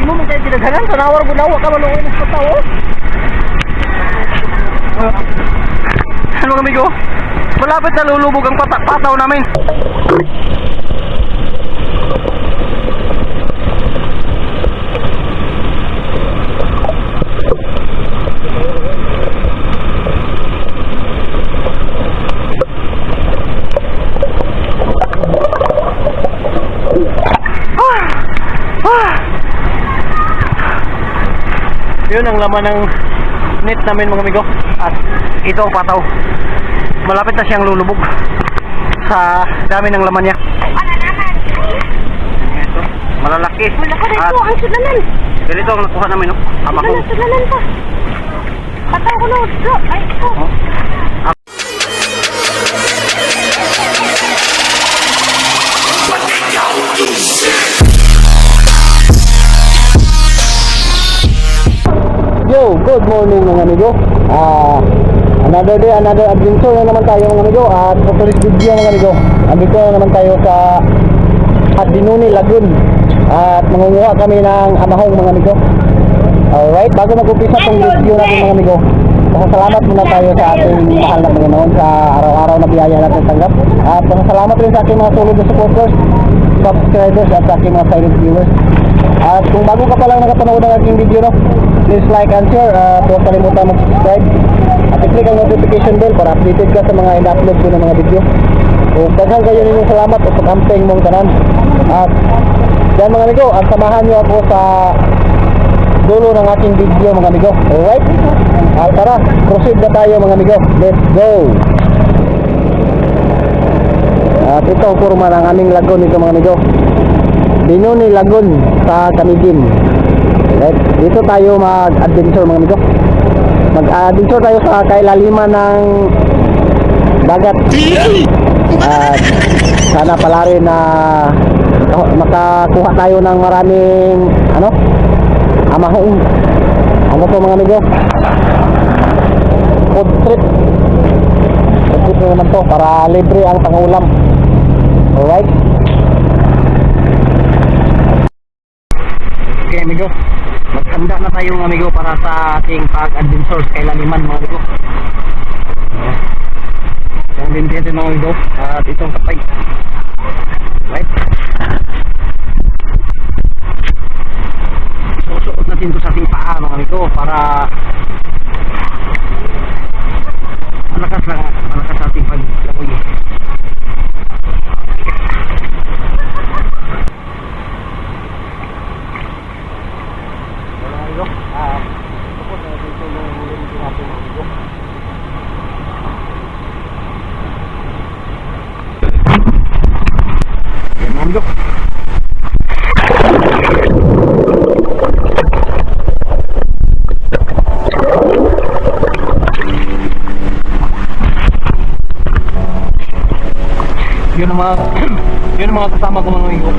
mo man kayo ginaganan. Tanawar ko daw, ka maluoy ng pataw. Ano mga amigo? Malapit na lulubog ang pataw namin. Yun ang laman ng net namin mga amigo. At ito ang pataw. Malapit na siyang lulubog sa dami ng laman niya. Ito, malalaki. At ang sudanan. ganito ang nakuha namin, no? Amakong. Sudanan pa. Pataw ko na. Ay, ito. Yo, good morning mga amigo. Another day, another adventure na naman tayo mga amigo. At sa today's video mga amigo, andito na naman tayo sa Dinuni Lagoon. At mangunguha kami ng amahong mga amigo. Alright, bago mag-umpisa itong video natin mga amigo, pasasalamat muna tayo sa ating mahal na Panginoon sa araw-araw na biyaya natin tanggap. At pasasalamat rin sa ating mga solid na supporters, subscribers at sa ating mga silent viewers. At kung bago ka pa lang nakapanood ng aking video, no, please like and share. Huwag kalimutan mag-subscribe at i-click ang notification bell para updated ka sa mga in-upload ko ng mga video. So daghang kayo ninyong salamat o pag-amping mong tanan. At yan mga amigo, at samahan nyo ako sa dulo ng aking video mga amigo. Alright? At tara, proceed na tayo mga amigo. Let's go! At ito ang kurma ng aming lagoon ito mga amigo. Dinuni Lagoon sa Camiguin. Right? Dito tayo mag-adventure mga amigo. Mag-adventure tayo sa kailaliman ng dagat. At sana pala rin na makakuha tayo ng maraming amahong. Ano to mga amigo? Food trip. Food trip naman to para libre ang pangulam. Alright? Okay amigo, maghanda na tayo mga amigo para sa ating pag-adventure sa kailaliman mga amigo. Itong din mga amigo at itong kapay. Right? Susuot natin ito sa ating paa mga amigo para malakas sa ating paglakoy. Amigo. Yun ang mga kasama ko mga amigo.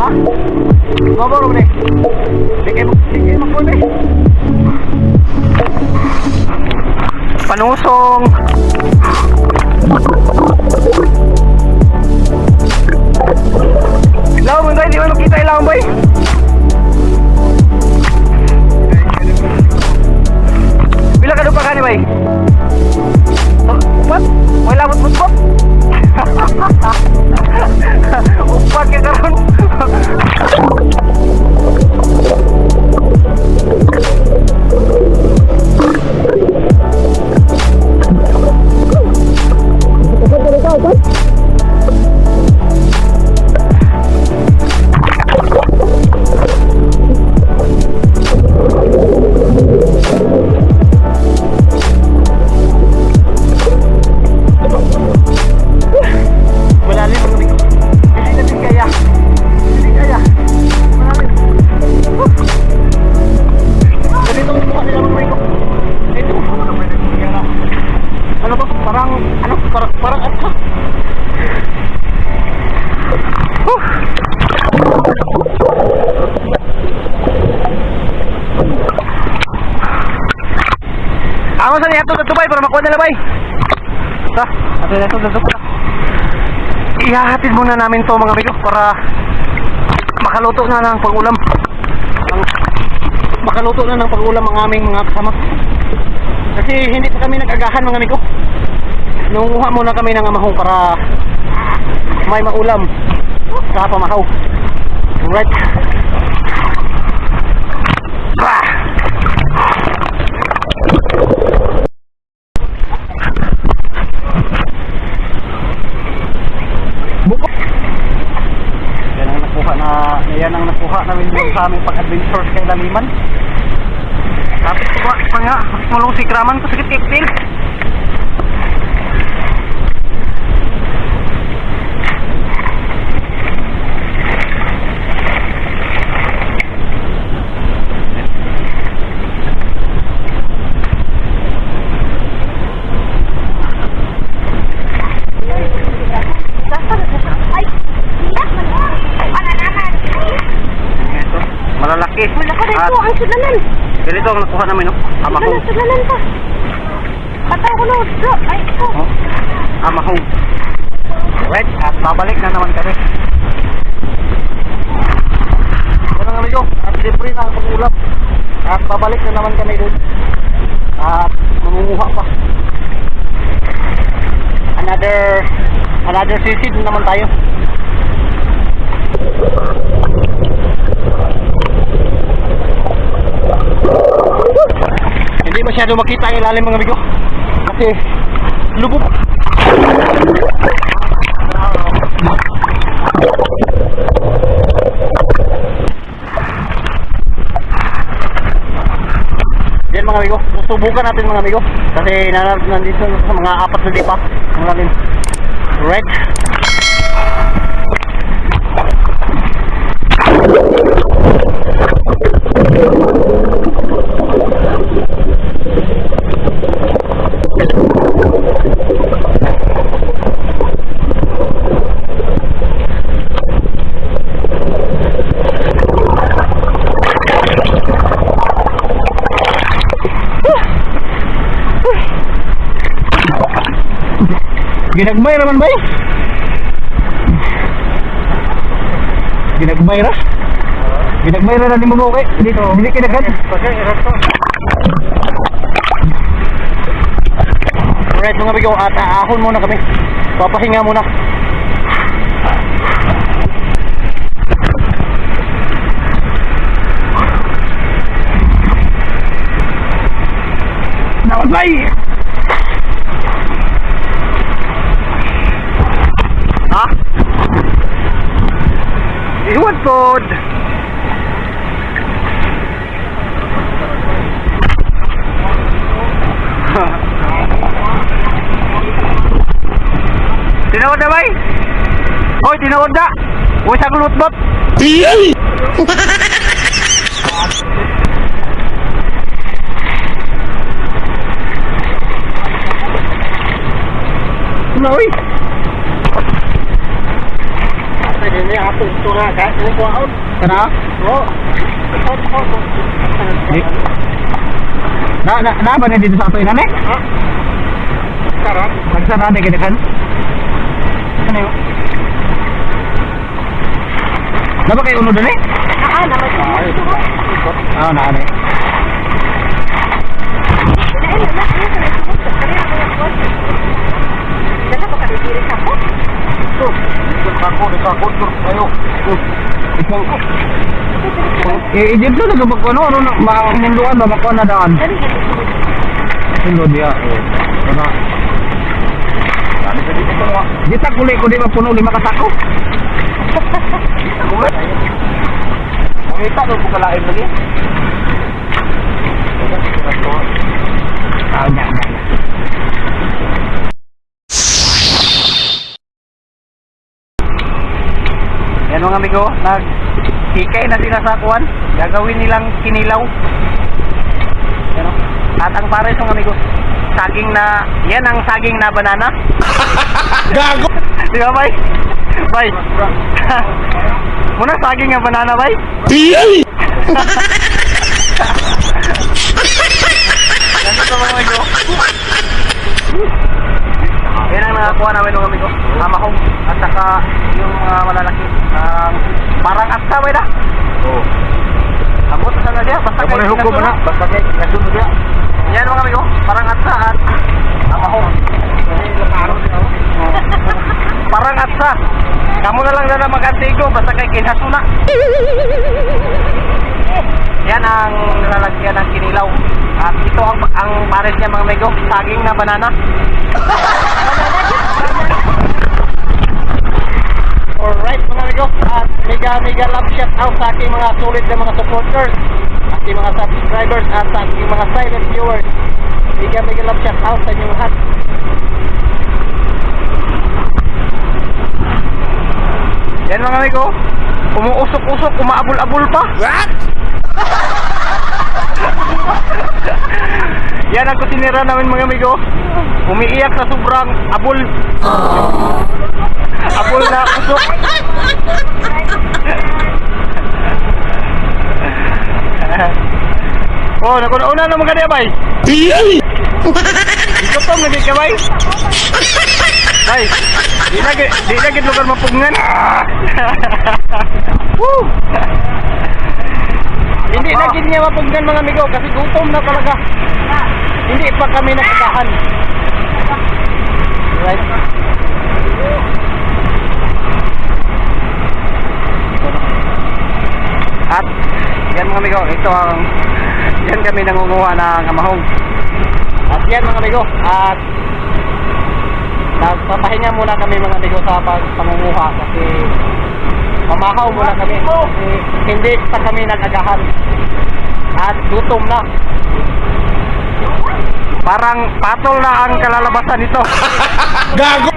Ha? Mabaro ni. Sige mo ni. Panusong. Ilaw mo, hindi mo makita ilaw mo, boy. Bila ka doon pa ka ni, boy? What? May labot mo po? Upat ka karon. Malalim ang amigo. Hindi natin kaya. Hindi kaya. Malalim. Ganito ang mukha nila mga amigo. Ito. Ano ba? Parang at ha? Ako sa niya ito sa Dubai para makuha nila bay. Sa, ato na ito sa Dubai. Ihahatid muna namin to mga amigo para makaluto na ng pag-ulam. Makaluto na ng pag-ulam ang aming mga kasama. Kasi hindi pa kami nag-agahan mga amigo. Nunguha muna kami ng amahong para may maulam sa pamahaw. Right. Bah! Yan ang nakuha namin doon sa aming pag-adventure kay Laliman. Tapos pa nga, mulong si Kraman ko sakit kipil. Malalaki. Malaki rin po ang sudlanan. Ganito ang nakuha namin, no? Amahong. Sudlanan pa. Pataw ko na, bro. Ay, ito. Oh, amahong. Right, at babalik na naman kami. Yan ang amigo, at libre na ang pag-ulap. At babalik na naman kami doon. At mangunguha pa. Another sisid naman tayo. Hindi masyado makita ang ilalim mga amigo kasi lubog. Yan mga amigo, susubukan natin mga amigo kasi nandito sa mga 4 na dipa ang lalim. Right. Ginagmay naman ba eh? Ginagmay ra? Ginagmay ra na ni mo okay? Dito, hindi kinaghan. Alright mga bigaw, at aahon muna kami. Papahinga muna. Nawagay! Ha? Iwan pod. Tinawad na bay? Hoy, tinawad na. Huwag sa kulutbot. Uy. Pwede niya Ato ito nga, kahit ano ko out. Kana? Oo. Di. Na ba na dito sa ato inane? Ha? Sarap. Nagsara na kinakan? Ano yun? Napa kayo uno doon eh? Naman siya. Ah, naani. Dala ko kadiri sa ko. Ako, kayo. Ikaw. Dito na gabag ano hinduan ba mako na daan. Hindu dia. Kana. Dita kuli ko di mapuno 5 kasako. Kita doon bukalain lagi. Ah, nya. Yan mga amigo, nagkikay na sila sa kuwan. Gagawin nilang kinilaw. Yan o. At ang pares mga amigo, saging na, yan ang saging na banana. Gago. Di ba bay? Bay. Muna saging nga banana bay? Ganito sa mga amigo. Yan ang nakakuha namin ng amigo. Amahong at saka yung mga malalaki. Parang atsa bay na. Oo. Abot na sana dia. Basta kayo hukom na. Basta kayo nasunod dia. Yan mga amigo. Parang atsa at amahong. Parang atsa. Kamu na lang na mag-antigo. Basta kayo kinhasuna. Yan ang nilalagyan ng kinilaw. At ito ang pares niya mga amigo. Saging na banana. Alright mga amigo, at mega love shout out sa aking mga solid na mga supporters, aking mga subscribers at sa aking mga silent viewers. Mega love shout out sa inyong lahat. Yan mga amigo, umuusok-usok, umaabol-abol pa. What? Yan ang kusinira namin mga amigo. Umiiyak sa sobrang abol. Abol na usok. Oh, nakuna-una naman ka niya, bay. Ikaw pa, naging ka, bay. Bay, di na gid lugar mapugngan. Woo! Hindi na gid niya mapugnan mga amigo kasi gutom na talaga. Hindi pa kami nakakahan. Right? At yan mga amigo, ito ang yan kami nangunguha ng amahong. At yan mga amigo, at nagpapahinga muna kami mga amigo sa pangunguha kasi mamahaw muna kami kasi hindi pa kami nagagahan at gutom na. Parang patol na ang kalalabasan nito. Gago.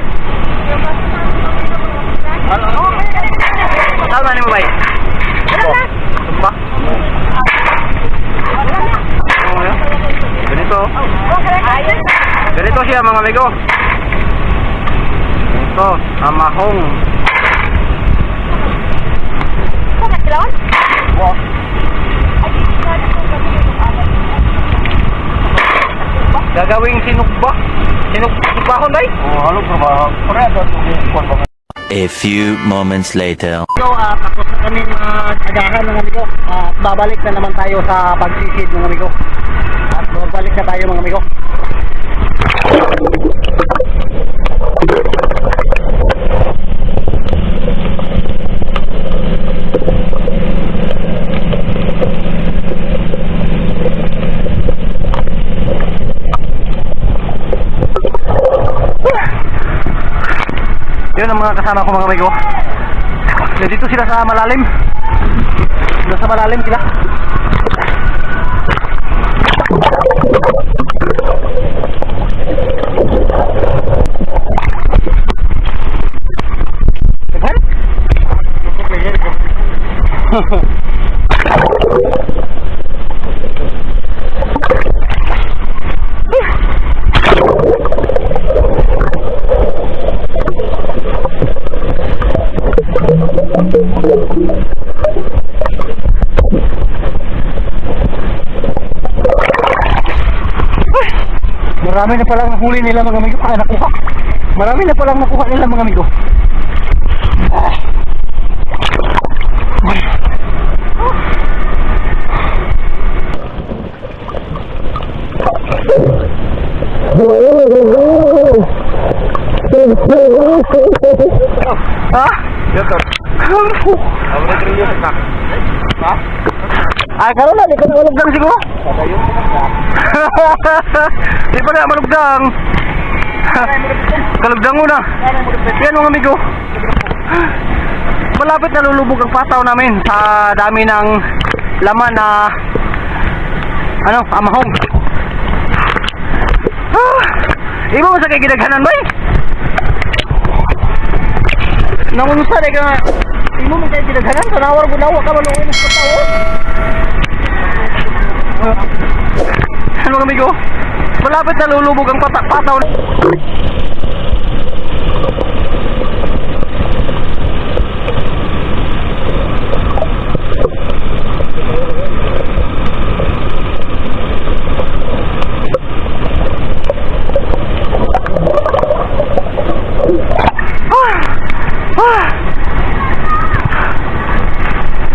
Tama ni mo bay? Tumba? Ganito. Ganito siya mga amigo. Ito, amahong. Wow. Gagawing sinugba? Sinugbahon bay? Oo, halong trabaho. A few moments later. So, tapos na kami agahan mga amigo. At babalik na naman tayo sa pagsisid mga amigo. At babalik na tayo mga amigo. Yun ang mga kasama ko mga amigo. Dito sila sa malalim. Dito sa malalim sila. Marami na palang huli nila mga amigo. Nakuha. Marami na palang nakuha nila mga amigo. Ha? Dito. Ako na trilyo sa tak. Ha? Ay, karon na, di ka na malugdang siguro. Di pa na malugdang. Kalugdang mo na. Yan mga amigo. Malapit na lulubog ang pataw namin sa dami ng laman na amahong. Iba mo sa kay gidaghanan ba eh? Nangunsa di ka. Imo mo kay gidaghanan sa nawar gulawa ka maluoy na sa tao. Ano mga amigo? Malapit na lulubog ang pataw.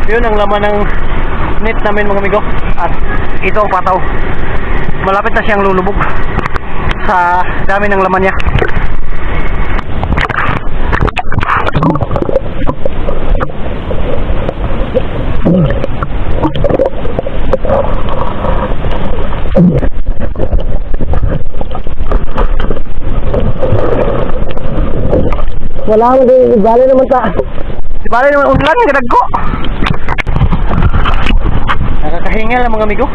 Yun ang laman ng net namin mga amigo. At ito ang pataw. Malapit na siyang lulubog sa dami ng laman niya. Wala mo din, ibali naman ta. Ibali naman unlan, gadag ko. Nakakahingal ang mga amigo.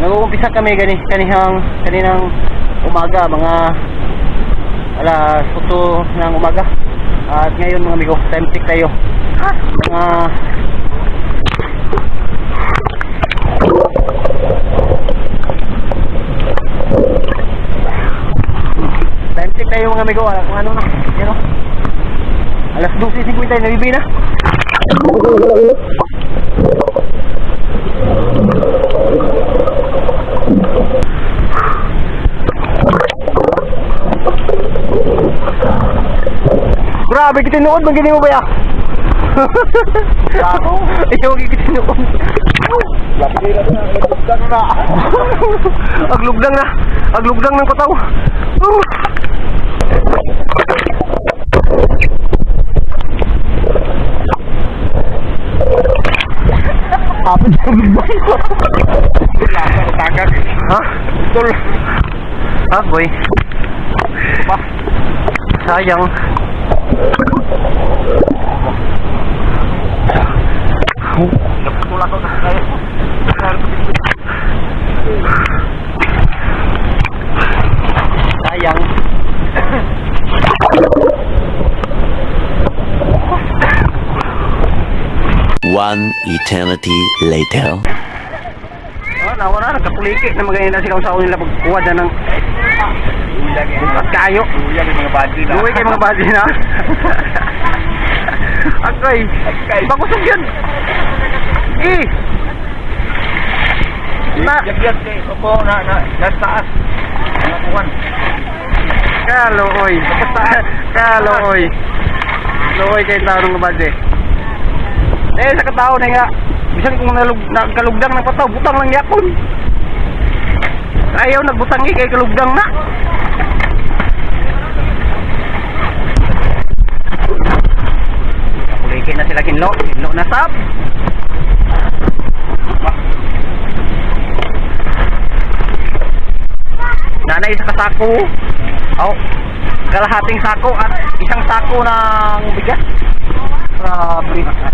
Nag-uumpisa kami kaninang umaga, mga alas 8 ng umaga. At ngayon mga amigo, time check tayo. Mga time check tayo mga amigo, kung ano na, yan o. Alas 12:50 na bibi na. Grabe kita noon, magiging mo ba ya? Ikaw magiging noon. Aglugdang ng pataw. Apa jangan baik. Tagak. Hah? Betul. Ah, boy. Apa? Sayang. Betul aku saya. Sayang. One eternity later. Nawa na, nagkapulikit na magayon na sigaw sa nila pagkuha na ng at kayo. Yan yung mga badi na. Uwi kayo mga badi na. Akay. Bakusog yun. Jagyat kay opo na taas. Nakuhan. Kaloy. Kaloy. Loy kayo tao ng badi. Sa katao na nga. Bisan kung nagkalugdang ng pataw, butang lang yapon. Ayaw nagbutang kay kalugdang na. Pulikin na sila kinlo na sab. Nanay sa kasako. Kalahating sako at isang sako ng bigas. Grabe.